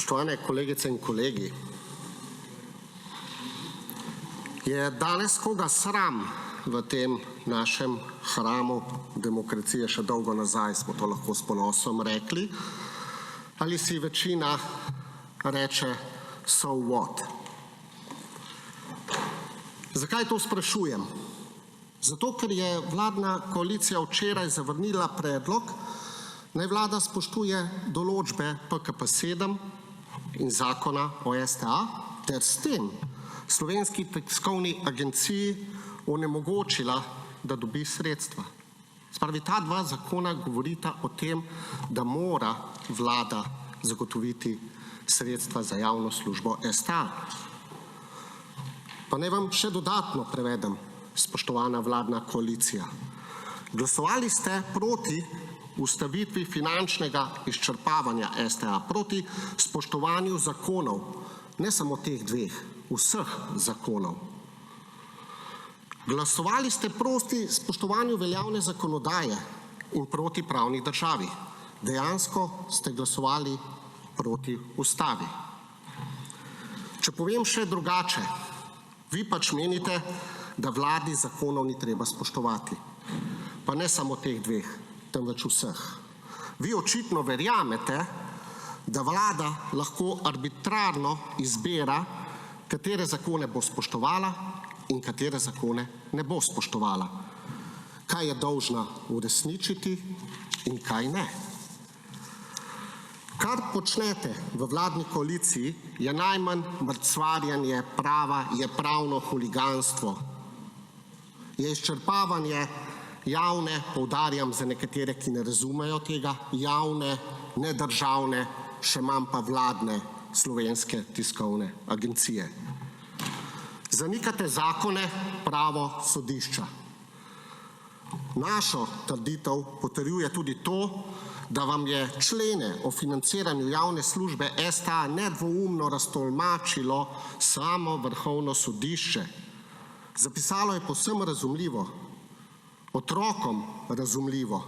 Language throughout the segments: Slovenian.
Spoštovane kolegice in kolegi, je danes koga sram v tem našem hramu demokracije, še dolgo nazaj smo to lahko s ponosom rekli, ali si večina reče so what? Zakaj to sprašujem? Zato, ker je vladna koalicija včeraj zavrnila predlog, naj vlada spoštuje določbe PKP7 in zakona o STA, ter s tem Slovenski tiskovni agenciji onemogočila, da dobi sredstva. Spravi, ta dva zakona govorita o tem, da mora vlada zagotoviti sredstva za javno službo STA. Pa naj vam še dodatno prevedem, spoštovana vladna koalicija. Glasovali ste proti ustavitvi finančnega izčrpavanja STA, proti spoštovanju zakonov, ne samo teh dveh, vseh zakonov. Glasovali ste proti spoštovanju veljavne zakonodaje in proti pravni državi. Dejansko ste glasovali proti ustavi. Če povem še drugače, vi pač menite, da vladi zakonov ni treba spoštovati. Pa ne samo teh dveh, temveč vseh. Vi očitno verjamete, da vlada lahko arbitrarno izbira, katere zakone bo spoštovala in katere zakone ne bo spoštovala. Kaj je dolžna uresničiti in kaj ne. Kar počnete v vladni koaliciji, je najmanj mrcvarjenje prava, je pravno huliganstvo. Je izčrpavanje javne, poudarjam za nekatere, ki ne razumejo tega, javne, nedržavne, še manj pa vladne Slovenske tiskovne agencije. Zanikate zakone, pravo, sodišča. Našo trditev potrjuje tudi to, da vam je člene o financiranju javne službe STA nedvoumno raztolmačilo samo Vrhovno sodišče. Zapisalo je povsem razumljivo, otrokom razumljivo,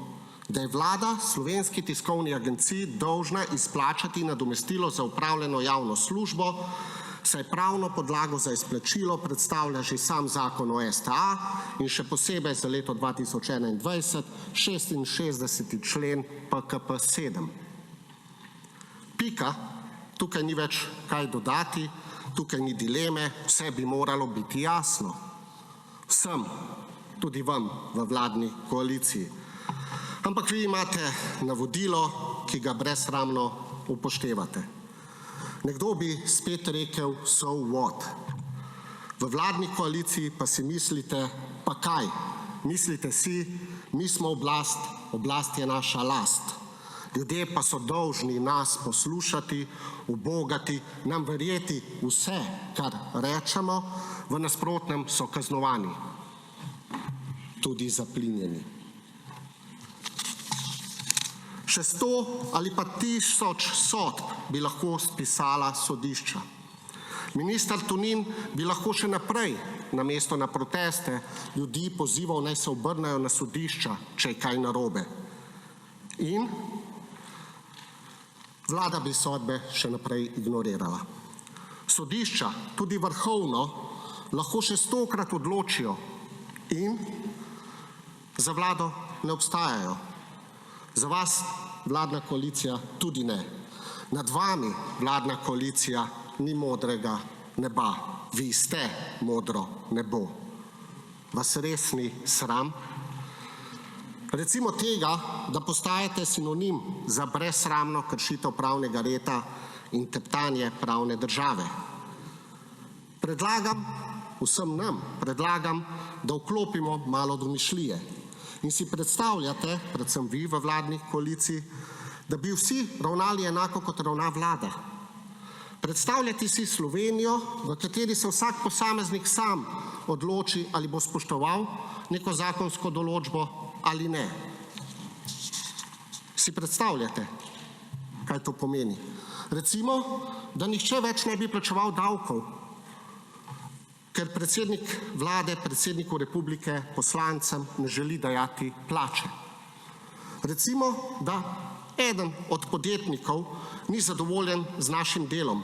da je vlada Slovenski tiskovni agenciji dolžna izplačati nadomestilo za opravljeno javno službo, saj pravno podlago za izplačilo predstavlja že sam zakon o STA in še posebej za leto 2021 66. člen PKP7. Pika, tukaj ni več kaj dodati, tukaj ni dileme, vse bi moralo biti jasno. Vsem, tudi vam v vladni koaliciji. Ampak vi imate navodilo, ki ga brezsramno upoštevate. Nekdo bi spet rekel so what. V vladni koaliciji pa si mislite, pa kaj? Mislite si, mi smo oblast, oblast je naša last. Ljudje pa so dolžni nas poslušati, ubogati, nam verjeti vse, kar rečemo, v nasprotnem so kaznovani, tudi zaplinjeni. Še 100 ali pa 1000 sodb bi lahko spisala sodišča. Minister Tonin bi lahko še naprej, namesto na proteste, ljudi pozival, naj se obrnejo na sodišča, če je kaj narobe. In vlada bi sodbe še naprej ignorirala. Sodišča, tudi vrhovno, lahko še 100-krat odločijo in za vlado ne obstajajo. Za vas, vladna koalicija, tudi ne. Nad vami, vladna koalicija, ni modrega neba. Vi ste modro nebo. Vas res ni sram? Recimo tega, da postajate sinonim za brezsramno kršitev pravnega reda in teptanje pravne države. Predlagam, vsem nam predlagam, da vklopimo malo domišljije. In si predstavljate, predvsem vi v vladni koaliciji, da bi vsi ravnali enako, kot ravna vlada. Predstavljate si Slovenijo, v kateri se vsak posameznik sam odloči, ali bo spoštoval neko zakonsko določbo ali ne. Si predstavljate, kaj to pomeni? Recimo, da nihče več ne bi plačeval davkov, ker predsednik vlade, predsedniku republike, poslancem ne želi dajati plače. Recimo, da eden od podjetnikov ni zadovoljen z našim delom.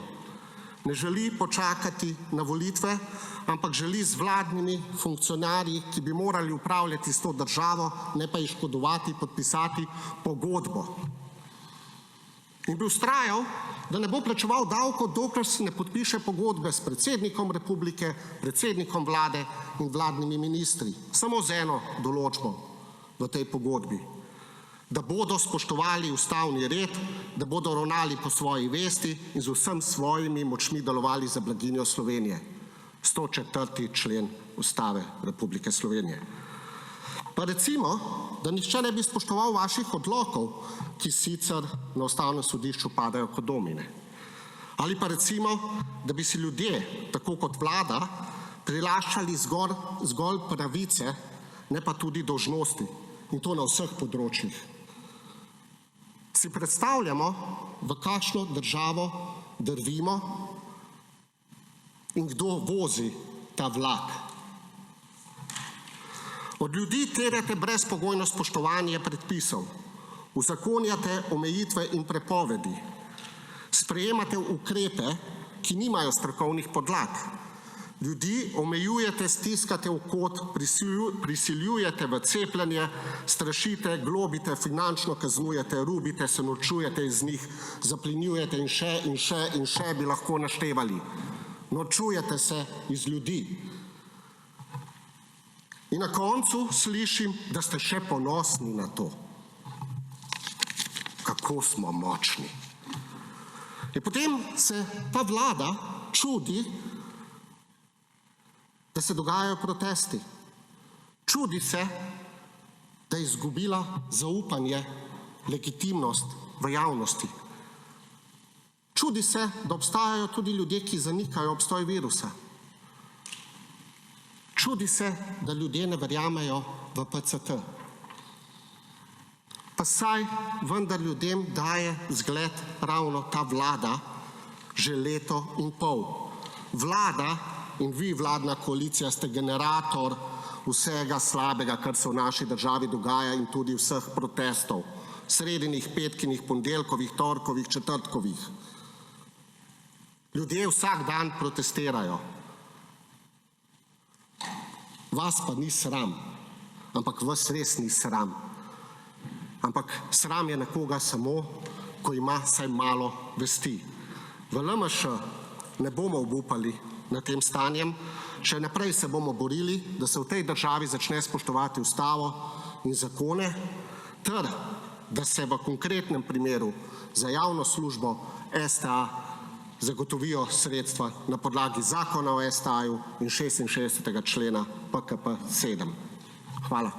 Ne želi počakati na volitve, ampak želi z vladnimi funkcionarji, ki bi morali upravljati s to državo, ne pa jih škodovati, podpisati pogodbo. In bi vztrajal, da ne bo plačeval davkov, dokler se ne podpiše pogodbe s predsednikom republike, predsednikom vlade in vladnimi ministri. Samo z eno določbo v tej pogodbi. Da bodo spoštovali ustavni red, da bodo ravnali po svoji vesti in z vsem svojimi močmi delovali za blaginjo Slovenije. 104. člen Ustave Republike Slovenije. Pa recimo, da nihče ne bi spoštoval vaših odlokov, ki sicer na Ustavnem sodišču padajo kot domine. Ali pa recimo, da bi si ljudje, tako kot vlada, prilaščali zgolj pravice, ne pa tudi dolžnosti. In to na vseh področjih. Si predstavljamo, v kakšno državo drvimo in kdo vozi ta vlak. Od ljudi terjate brezpogojno spoštovanje predpisov, uzakonjate omejitve in prepovedi, sprejemate ukrepe, ki nimajo strokovnih podlag. Ljudi omejujete, stiskate v kot, prisiljujete v cepljenje, strašite, globite, finančno kaznujete, rubite, se norčujete iz njih, zaplenjujete in še bi lahko naštevali. Norčujete se iz ljudi. In na koncu slišim, da ste še ponosni na to. Kako smo močni. In potem se ta vlada čudi, da se dogajajo protesti. Čudi se, da je izgubila zaupanje, legitimnost v javnosti. Čudi se, da obstajajo tudi ljudje, ki zanikajo obstoj virusa. Čudi se, da ljudje ne verjamejo v PCT. Pa saj vendar ljudem daje zgled ravno ta vlada že leto in pol. Vlada in vi, vladna koalicija, ste generator vsega slabega, kar se v naši državi dogaja in tudi vseh protestov. Sredinih, petkinih, ponedeljkovih, torkovih, četrtkovih. Ljudje vsak dan protestirajo. Vas pa ni sram, ampak vas res ni sram. Ampak sram je nekoga samo, ko ima vsaj malo vesti. V LMŠ ne bomo obupali nad tem stanjem, še naprej se bomo borili, da se v tej državi začne spoštovati ustavo in zakone, ter da se v konkretnem primeru za javno službo STA zagotovijo sredstva na podlagi zakona o STA-ju in 66. člena PKP 7. Hvala.